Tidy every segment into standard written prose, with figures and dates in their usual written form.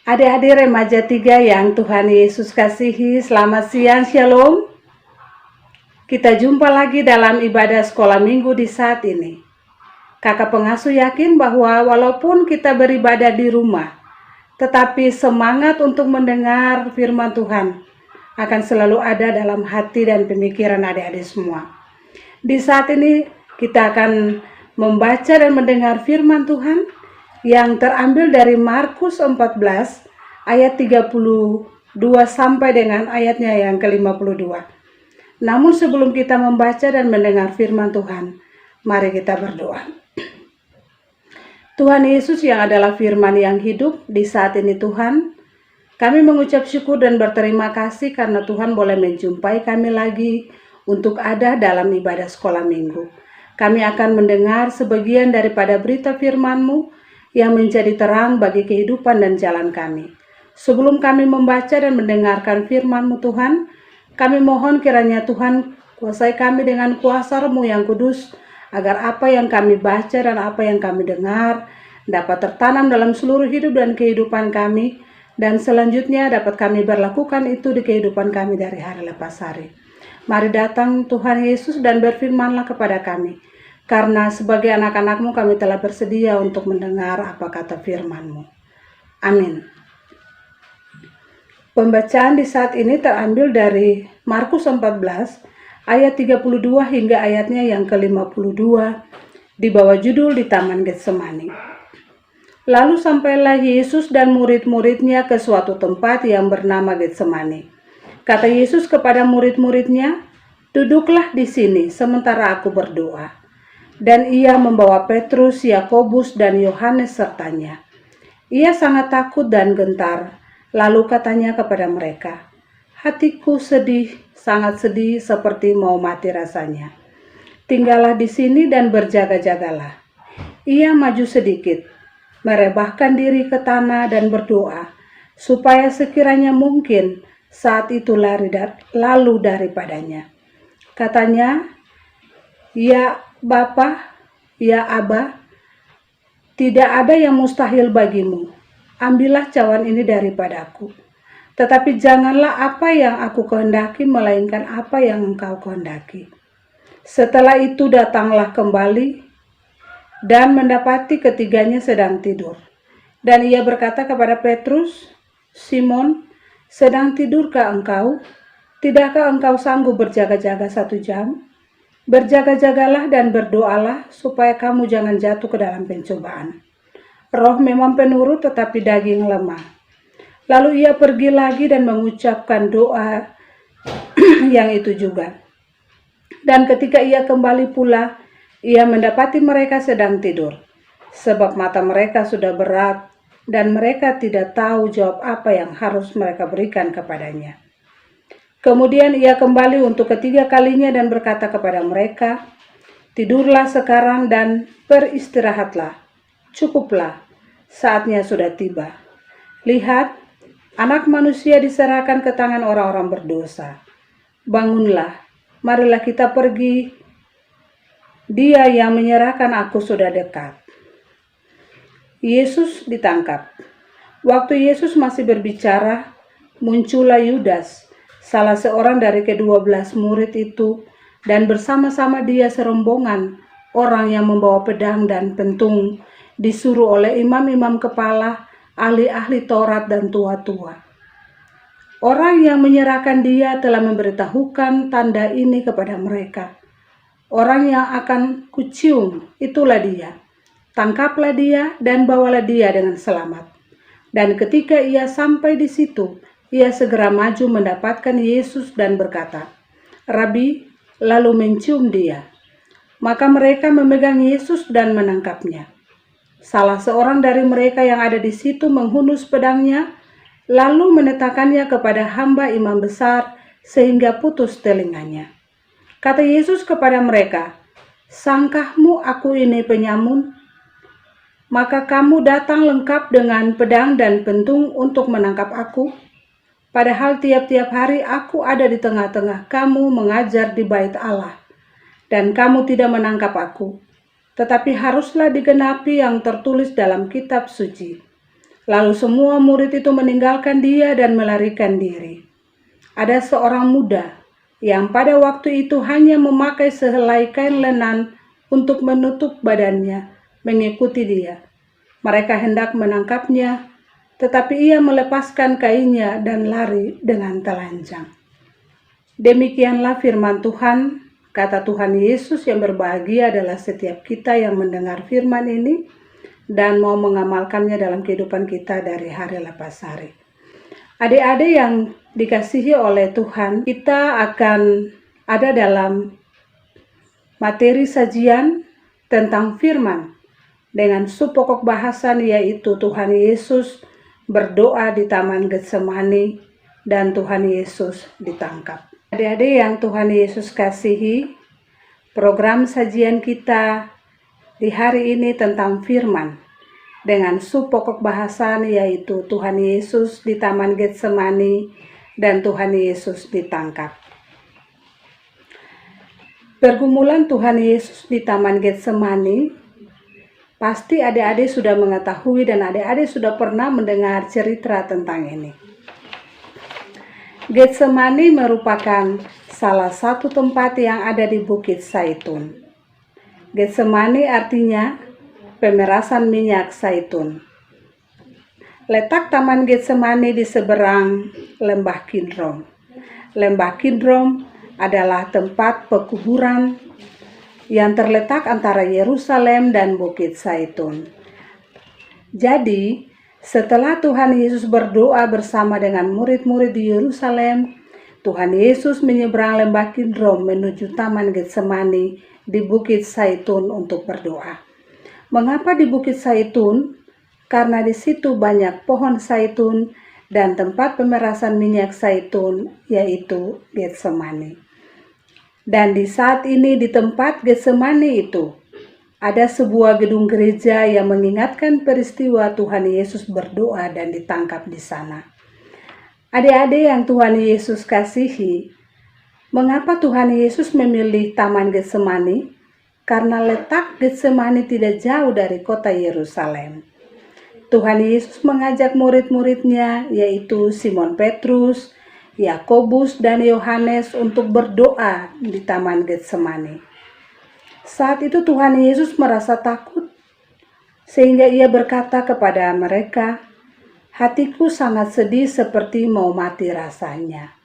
Adik-adik remaja 3 yang Tuhan Yesus kasihi, selamat siang, shalom. Kita jumpa lagi dalam ibadah sekolah minggu di saat ini. Kakak pengasuh yakin bahwa walaupun kita beribadah di rumah, tetapi semangat untuk mendengar firman Tuhan akan selalu ada dalam hati dan pemikiran adik-adik semua. Di saat ini kita akan membaca dan mendengar firman Tuhan yang terambil dari Markus 14 ayat 32 sampai dengan ayatnya yang ke-52. Namun sebelum kita membaca dan mendengar firman Tuhan, mari kita berdoa. Tuhan Yesus yang adalah firman yang hidup di saat ini Tuhan, kami mengucap syukur dan berterima kasih karena Tuhan boleh menjumpai kami lagi untuk ada dalam ibadah sekolah minggu. Kami akan mendengar sebagian daripada berita firman-Mu yang menjadi terang bagi kehidupan dan jalan kami. Sebelum kami membaca dan mendengarkan firman-Mu Tuhan, kami mohon kiranya Tuhan kuasai kami dengan kuasa-Mu yang kudus, agar apa yang kami baca dan apa yang kami dengar dapat tertanam dalam seluruh hidup dan kehidupan kami, dan selanjutnya dapat kami berlakukan itu di kehidupan kami dari hari lepas hari. Mari datang Tuhan Yesus dan berfirman-Lah kepada kami, karena sebagai anak-anak-Mu kami telah bersedia untuk mendengar apa kata firman-Mu. Amin. Pembacaan di saat ini terambil dari Markus 14 ayat 32 hingga ayatnya yang ke-52 di bawah judul di Taman Getsemani. Lalu sampailah Yesus dan murid-muridnya ke suatu tempat yang bernama Getsemani. Kata Yesus kepada murid-muridnya, "Duduklah di sini sementara aku berdoa." Dan ia membawa Petrus, Yakobus, dan Yohanes sertanya. Ia sangat takut dan gentar, lalu katanya kepada mereka, "Hatiku sedih, sangat sedih seperti mau mati rasanya. Tinggallah di sini dan berjaga-jagalah." Ia maju sedikit, merebahkan diri ke tanah dan berdoa, supaya sekiranya mungkin saat itu lalu daripadanya. Katanya, "Ya Bapa, ya Aba, tidak ada yang mustahil bagimu. Ambillah cawan ini daripadaku. Tetapi janganlah apa yang aku kehendaki, melainkan apa yang Engkau kehendaki." Setelah itu datanglah kembali dan mendapati ketiganya sedang tidur. Dan ia berkata kepada Petrus, "Simon, sedang tidurkah engkau? Tidakkah engkau sanggup berjaga-jaga 1 jam? Berjaga-jagalah dan berdoalah supaya kamu jangan jatuh ke dalam pencobaan. Roh memang penurut tetapi daging lemah." Lalu ia pergi lagi dan mengucapkan doa yang itu juga. Dan ketika ia kembali pula, ia mendapati mereka sedang tidur, sebab mata mereka sudah berat dan mereka tidak tahu jawab apa yang harus mereka berikan kepadanya. Kemudian ia kembali untuk ketiga kalinya dan berkata kepada mereka, "Tidurlah sekarang dan beristirahatlah. Cukuplah, saatnya sudah tiba. Lihat, Anak Manusia diserahkan ke tangan orang-orang berdosa. Bangunlah, marilah kita pergi. Dia yang menyerahkan aku sudah dekat." Yesus ditangkap. Waktu Yesus masih berbicara, muncullah Yudas, salah seorang dari ke-12 murid itu, dan bersama-sama dia serombongan orang yang membawa pedang dan pentung, disuruh oleh imam-imam kepala, ahli-ahli Taurat dan tua-tua. Orang yang menyerahkan dia telah memberitahukan tanda ini kepada mereka. "Orang yang akan kucium, itulah dia. Tangkaplah dia dan bawalah dia dengan selamat." Dan ketika ia sampai di situ, ia segera maju mendapatkan Yesus dan berkata, "Rabi," lalu mencium dia. Maka mereka memegang Yesus dan menangkapnya. Salah seorang dari mereka yang ada di situ menghunus pedangnya, lalu menetakannya kepada hamba imam besar sehingga putus telinganya. Kata Yesus kepada mereka, "Sangkahmu aku ini penyamun? Maka kamu datang lengkap dengan pedang dan pentung untuk menangkap aku? Padahal tiap-tiap hari aku ada di tengah-tengah kamu mengajar di bait Allah, dan kamu tidak menangkap aku. Tetapi haruslah digenapi yang tertulis dalam kitab suci. Lalu semua murid itu meninggalkan dia dan melarikan diri. Ada seorang muda yang pada waktu itu hanya memakai sehelai kain lenan untuk menutup badannya, mengikuti dia. Mereka hendak menangkapnya, tetapi ia melepaskan kainnya dan lari dengan telanjang. Demikianlah firman Tuhan. Kata Tuhan Yesus yang berbahagia adalah setiap kita yang mendengar firman ini dan mau mengamalkannya dalam kehidupan kita dari hari lepas hari. Adik-adik yang dikasihi oleh Tuhan, kita akan ada dalam materi sajian tentang firman dengan subpokok bahasan yaitu Tuhan Yesus berdoa di Taman Getsemani dan Tuhan Yesus ditangkap. Adik-adik yang Tuhan Yesus kasihi, program sajian kita di hari ini tentang firman dengan subpokok bahasan yaitu Tuhan Yesus di Taman Getsemani dan Tuhan Yesus ditangkap. Pergumulan Tuhan Yesus di Taman Getsemani pasti adik-adik sudah mengetahui dan adik-adik sudah pernah mendengar cerita tentang ini. Getsemani merupakan salah satu tempat yang ada di Bukit Zaitun. Getsemani artinya pemerasan minyak zaitun. Letak Taman Getsemani di seberang Lembah Kidron. Lembah Kidron adalah tempat pekuburan yang terletak antara Yerusalem dan Bukit Zaitun. Jadi, setelah Tuhan Yesus berdoa bersama dengan murid-murid di Yerusalem, Tuhan Yesus menyeberang Lembah Kidron menuju Taman Getsemani di Bukit Zaitun untuk berdoa. Mengapa di Bukit Zaitun? Karena di situ banyak pohon zaitun dan tempat pemerasan minyak zaitun, yaitu Getsemani. Dan di saat ini di tempat Getsemani itu, ada sebuah gedung gereja yang mengingatkan peristiwa Tuhan Yesus berdoa dan ditangkap di sana. Adik-adik yang Tuhan Yesus kasihi, mengapa Tuhan Yesus memilih Taman Getsemani? Karena letak Getsemani tidak jauh dari kota Yerusalem. Tuhan Yesus mengajak murid-muridnya, yaitu Simon Petrus, Yakobus, dan Yohanes untuk berdoa di Taman Getsemani. Saat itu Tuhan Yesus merasa takut, sehingga ia berkata kepada mereka, "Hatiku sangat sedih seperti mau mati rasanya."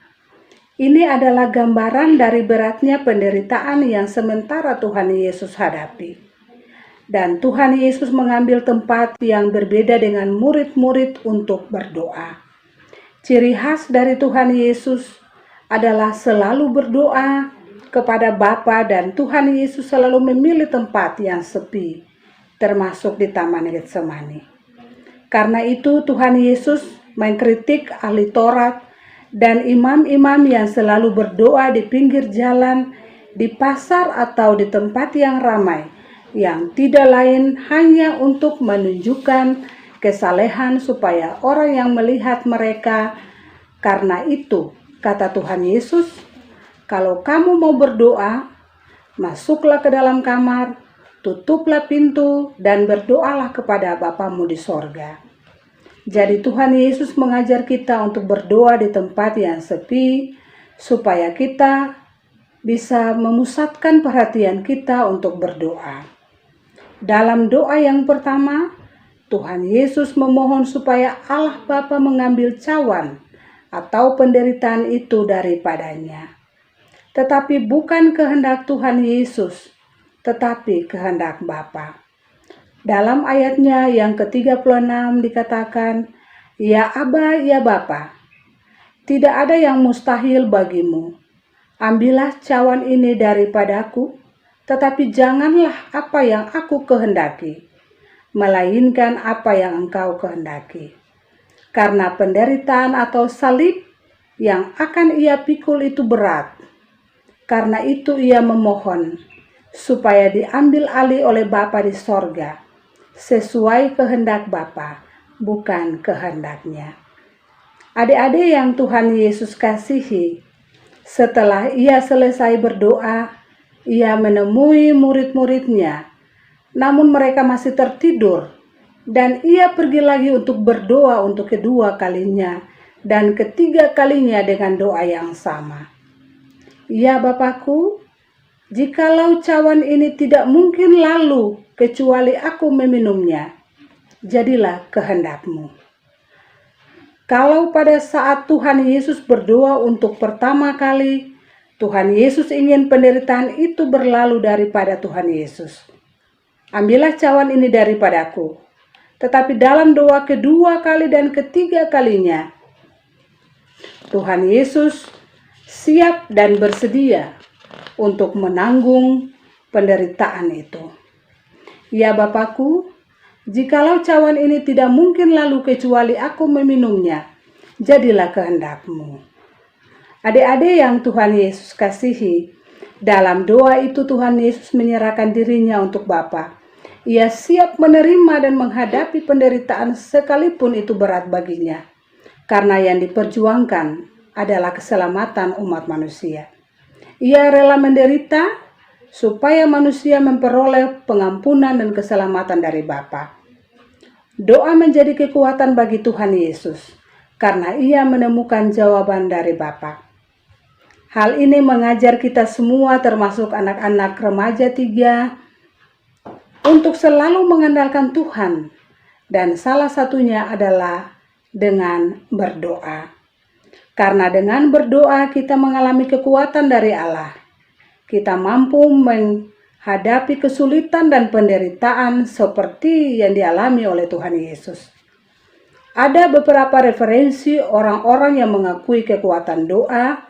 Ini adalah gambaran dari beratnya penderitaan yang sementara Tuhan Yesus hadapi. Dan Tuhan Yesus mengambil tempat yang berbeda dengan murid-murid untuk berdoa. Ciri khas dari Tuhan Yesus adalah selalu berdoa kepada Bapa, dan Tuhan Yesus selalu memilih tempat yang sepi, termasuk di Taman Getsemani. Karena itu Tuhan Yesus mengkritik ahli Taurat dan imam-imam yang selalu berdoa di pinggir jalan, di pasar atau di tempat yang ramai, yang tidak lain hanya untuk menunjukkan kesalehan supaya orang yang melihat mereka. Karena itu, kata Tuhan Yesus, "Kalau kamu mau berdoa, masuklah ke dalam kamar, tutuplah pintu, dan berdoalah kepada Bapamu di sorga." Jadi Tuhan Yesus mengajar kita untuk berdoa di tempat yang sepi, supaya kita bisa memusatkan perhatian kita untuk berdoa. Dalam doa yang pertama, Tuhan Yesus memohon supaya Allah Bapa mengambil cawan atau penderitaan itu daripadanya. Tetapi bukan kehendak Tuhan Yesus, tetapi kehendak Bapa. Dalam ayatnya yang ke-36 dikatakan, "Ya Aba, ya Bapa, tidak ada yang mustahil bagimu. Ambillah cawan ini daripadaku, tetapi janganlah apa yang aku kehendaki, melainkan apa yang Engkau kehendaki." Karena penderitaan atau salib yang akan ia pikul itu berat. Karena itu ia memohon supaya diambil alih oleh Bapa di sorga, sesuai kehendak Bapa, bukan kehendaknya. Adik-adik yang Tuhan Yesus kasihi, setelah ia selesai berdoa, ia menemui murid-muridnya, namun mereka masih tertidur Dan ia pergi lagi untuk berdoa untuk kedua kalinya dan ketiga kalinya dengan doa yang sama. Ya Bapakku, jikalau cawan ini tidak mungkin lalu kecuali aku meminumnya, jadilah kehendak-Mu. Kalau pada saat Tuhan Yesus berdoa untuk pertama kali, Tuhan Yesus ingin penderitaan itu berlalu daripada Tuhan Yesus. Ambillah cawan ini daripadaku. Tetapi dalam doa kedua kali dan ketiga kalinya, Tuhan Yesus siap dan bersedia untuk menanggung penderitaan itu. Ya Bapakku, jikalau cawan ini tidak mungkin lalu kecuali aku meminumnya, jadilah kehendak-Mu. Adik-adik yang Tuhan Yesus kasihi, dalam doa itu Tuhan Yesus menyerahkan dirinya untuk Bapa. Ia siap menerima dan menghadapi penderitaan sekalipun itu berat baginya, karena yang diperjuangkan adalah keselamatan umat manusia. Ia rela menderita supaya manusia memperoleh pengampunan dan keselamatan dari Bapa. Doa menjadi kekuatan bagi Tuhan Yesus, karena ia menemukan jawaban dari Bapa. Hal ini mengajar kita semua, termasuk anak-anak remaja 3, untuk selalu mengandalkan Tuhan, dan salah satunya adalah dengan berdoa. Karena dengan berdoa kita mengalami kekuatan dari Allah. Kita mampu menghadapi kesulitan dan penderitaan seperti yang dialami oleh Tuhan Yesus. Ada beberapa referensi orang-orang yang mengakui kekuatan doa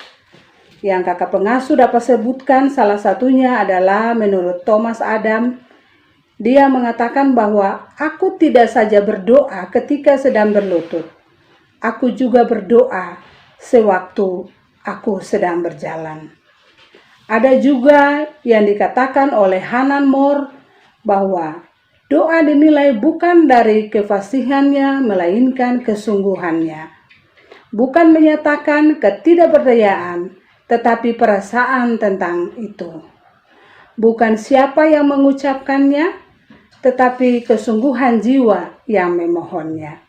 yang kakak pengasuh dapat sebutkan. Salah satunya adalah menurut Thomas Adam. Dia mengatakan bahwa aku tidak saja berdoa ketika sedang berlutut, aku juga berdoa sewaktu aku sedang berjalan. Ada juga yang dikatakan oleh Hanan Moore bahwa doa dinilai bukan dari kefasihannya melainkan kesungguhannya. Bukan menyatakan ketidakberdayaan, tetapi perasaan tentang itu. Bukan siapa yang mengucapkannya, tetapi kesungguhan jiwa yang memohonnya.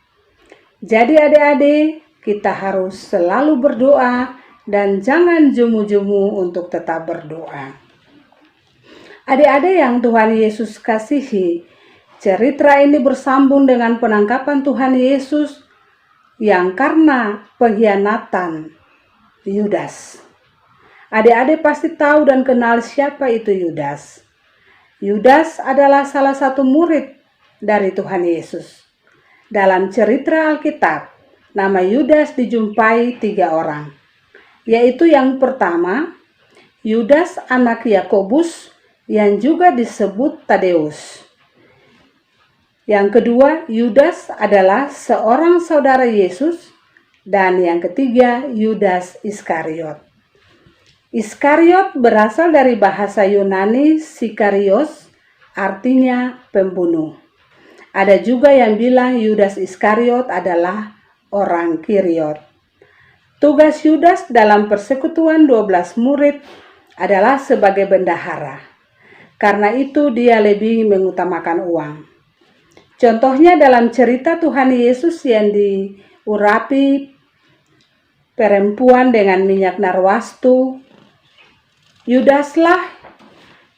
Jadi adik-adik, kita harus selalu berdoa dan jangan jemu-jemu untuk tetap berdoa. Adik-adik yang Tuhan Yesus kasihi, cerita ini bersambung dengan penangkapan Tuhan Yesus yang karena pengkhianatan Yudas. Adik-adik pasti tahu dan kenal siapa itu Yudas. Yudas adalah salah satu murid dari Tuhan Yesus. Dalam cerita Alkitab, nama Yudas dijumpai 3 orang, yaitu yang pertama, Yudas anak Yakobus yang juga disebut Tadeus. Yang kedua, Yudas adalah seorang saudara Yesus, dan yang ketiga, Yudas Iskariot. Iskariot berasal dari bahasa Yunani Sikarios, artinya pembunuh. Ada juga yang bilang Yudas Iskariot adalah orang Kiriot. Tugas Yudas dalam persekutuan 12 murid adalah sebagai bendahara. Karena itu dia lebih mengutamakan uang. Contohnya dalam cerita Tuhan Yesus yang diurapi perempuan dengan minyak narwastu, Yudaslah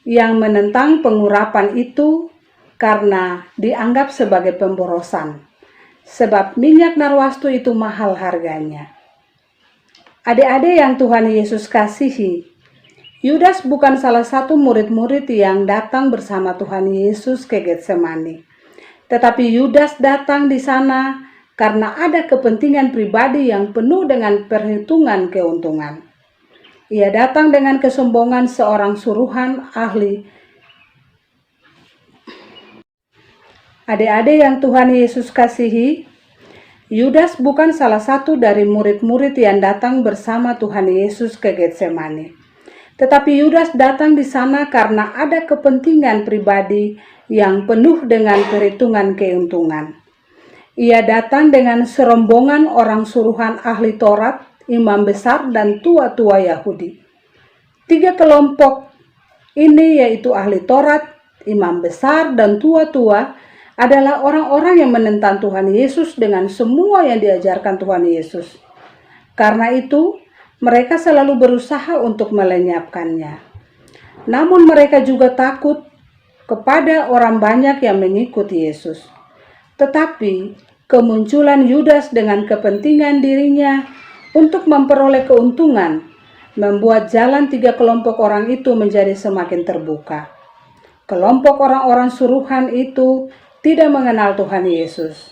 yang menentang pengurapan itu karena dianggap sebagai pemborosan, sebab minyak narwastu itu mahal harganya. Adik-adik yang Tuhan Yesus kasihi, Yudas bukan salah satu murid-murid yang datang bersama Tuhan Yesus ke Getsemani, tetapi Yudas datang di sana karena ada kepentingan pribadi yang penuh dengan perhitungan keuntungan. Ia datang dengan kesombongan seorang suruhan ahli. Adik-adik yang Tuhan Yesus kasihi, Yudas bukan salah satu dari murid-murid yang datang bersama Tuhan Yesus ke Getsemani. Tetapi Yudas datang di sana karena ada kepentingan pribadi yang penuh dengan perhitungan keuntungan. Ia datang dengan serombongan orang suruhan ahli Taurat, imam besar, dan tua-tua Yahudi. 3 kelompok ini yaitu ahli Taurat, imam besar, dan tua-tua adalah orang-orang yang menentang Tuhan Yesus dengan semua yang diajarkan Tuhan Yesus. Karena itu, mereka selalu berusaha untuk melenyapkannya. Namun mereka juga takut kepada orang banyak yang mengikuti Yesus. Tetapi kemunculan Yudas dengan kepentingan dirinya untuk memperoleh keuntungan membuat jalan 3 kelompok orang itu menjadi semakin terbuka. Kelompok orang-orang suruhan itu tidak mengenal Tuhan Yesus.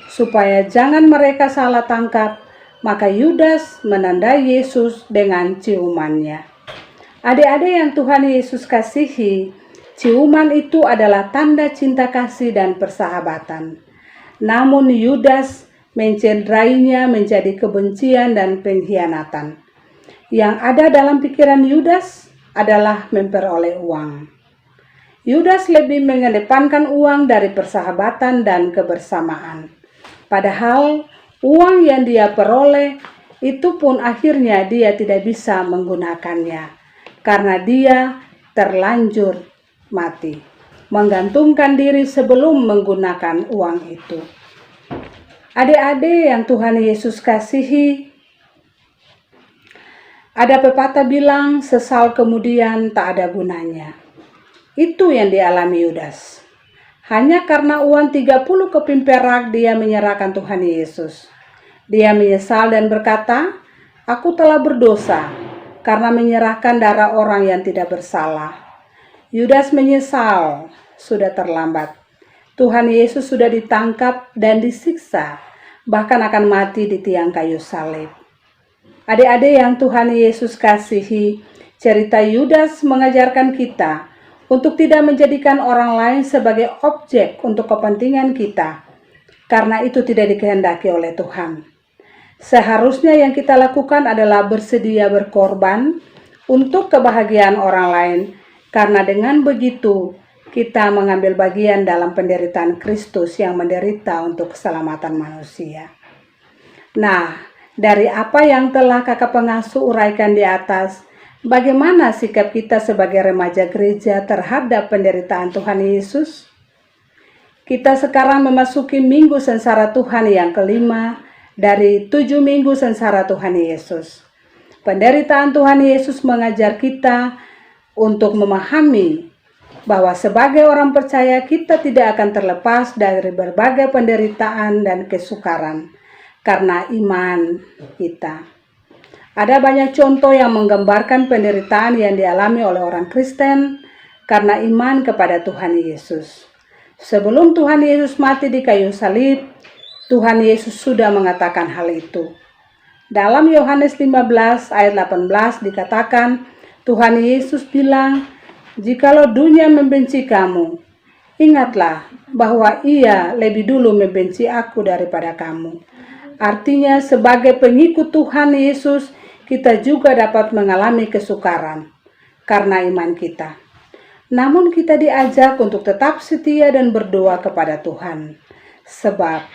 Supaya jangan mereka salah tangkap, maka Yudas menandai Yesus dengan ciumannya. Adik-adik yang Tuhan Yesus kasihi, ciuman itu adalah tanda cinta kasih dan persahabatan. Namun Yudas mencederainya menjadi kebencian dan pengkhianatan. Yang ada dalam pikiran Yudas adalah memperoleh uang. Yudas lebih mengedepankan uang dari persahabatan dan kebersamaan. Padahal uang yang dia peroleh itu pun akhirnya dia tidak bisa menggunakannya karena dia terlanjur mati, menggantungkan diri sebelum menggunakan uang itu. Adik-adik yang Tuhan Yesus kasihi, ada pepatah bilang sesal kemudian tak ada gunanya. Itu yang dialami Yudas. Hanya karena uang 30 keping perak dia menyerahkan Tuhan Yesus. Dia menyesal dan berkata, "Aku telah berdosa karena menyerahkan darah orang yang tidak bersalah." Yudas menyesal, sudah terlambat. Tuhan Yesus sudah ditangkap dan disiksa, bahkan akan mati di tiang kayu salib. Adik-adik yang Tuhan Yesus kasihi, cerita Yudas mengajarkan kita untuk tidak menjadikan orang lain sebagai objek untuk kepentingan kita, karena itu tidak dikehendaki oleh Tuhan. Seharusnya yang kita lakukan adalah bersedia berkorban untuk kebahagiaan orang lain, karena dengan begitu kita mengambil bagian dalam penderitaan Kristus yang menderita untuk keselamatan manusia. Nah, dari apa yang telah kakak pengasuh uraikan di atas, bagaimana sikap kita sebagai remaja gereja terhadap penderitaan Tuhan Yesus? Kita sekarang memasuki minggu sengsara Tuhan yang kelima dari 7 minggu sengsara Tuhan Yesus. Penderitaan Tuhan Yesus mengajar kita untuk memahami bahwa sebagai orang percaya kita tidak akan terlepas dari berbagai penderitaan dan kesukaran karena iman kita. Ada banyak contoh yang menggambarkan penderitaan yang dialami oleh orang Kristen karena iman kepada Tuhan Yesus. Sebelum Tuhan Yesus mati di kayu salib, Tuhan Yesus sudah mengatakan hal itu. Dalam Yohanes 15 ayat 18 dikatakan, Tuhan Yesus bilang, "Jikalau dunia membenci kamu, ingatlah bahwa ia lebih dulu membenci aku daripada kamu." Artinya sebagai pengikut Tuhan Yesus, kita juga dapat mengalami kesukaran karena iman kita. Namun kita diajak untuk tetap setia dan berdoa kepada Tuhan, sebab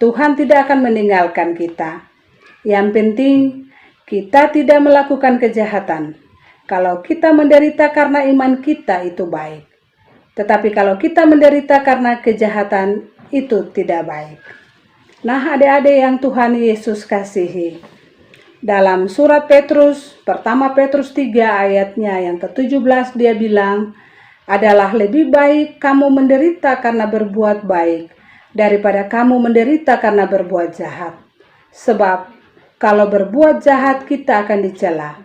Tuhan tidak akan meninggalkan kita. Yang penting kita tidak melakukan kejahatan. Kalau kita menderita karena iman kita itu baik. Tetapi kalau kita menderita karena kejahatan itu tidak baik. Nah, adik-adik yang Tuhan Yesus kasihi, dalam surat Petrus, pertama Petrus 3 ayatnya yang ke-17 dia bilang, "Adalah lebih baik kamu menderita karena berbuat baik daripada kamu menderita karena berbuat jahat. Sebab kalau berbuat jahat kita akan dicela.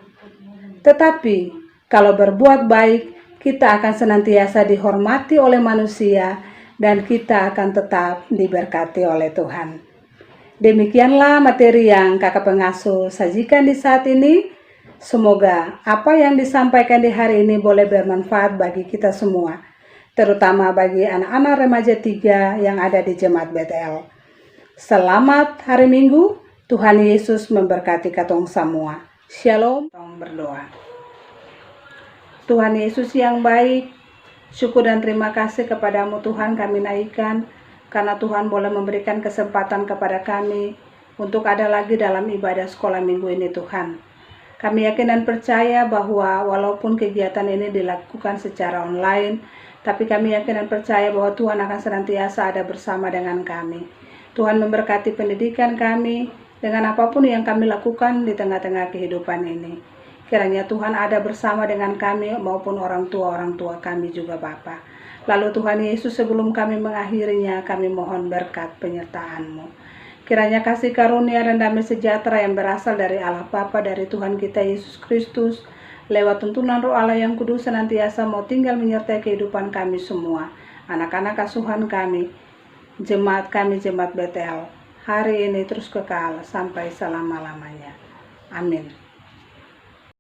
Tetapi kalau berbuat baik kita akan senantiasa dihormati oleh manusia dan kita akan tetap diberkati oleh Tuhan." Demikianlah materi yang kakak pengasuh sajikan di saat ini. Semoga apa yang disampaikan di hari ini boleh bermanfaat bagi kita semua, terutama bagi anak-anak remaja 3 yang ada di Jemaat Betel. Selamat hari Minggu, Tuhan Yesus memberkati katong semua. Shalom. Berdoa. Tuhan Yesus yang baik, syukur dan terima kasih kepadamu Tuhan kami naikkan, karena Tuhan boleh memberikan kesempatan kepada kami untuk ada lagi dalam ibadah sekolah minggu ini Tuhan. Kami yakin dan percaya bahwa walaupun kegiatan ini dilakukan secara online, Tapi kami yakin dan percaya bahwa Tuhan akan senantiasa ada bersama dengan kami. Tuhan memberkati pendidikan kami dengan apapun yang kami lakukan di tengah-tengah kehidupan ini. Kiranya Tuhan ada bersama dengan kami maupun orang tua kami juga Bapa. Lalu Tuhan Yesus, sebelum kami mengakhirinya, kami mohon berkat penyertaan-Mu. Kiranya kasih karunia dan damai sejahtera yang berasal dari Allah Bapa, dari Tuhan kita Yesus Kristus, lewat tuntunan Roh Allah yang kudus senantiasa mau tinggal menyertai kehidupan kami semua, anak-anak asuhan kami, jemaat kami, jemaat Betel, hari ini terus kekal sampai selama-lamanya. Amin.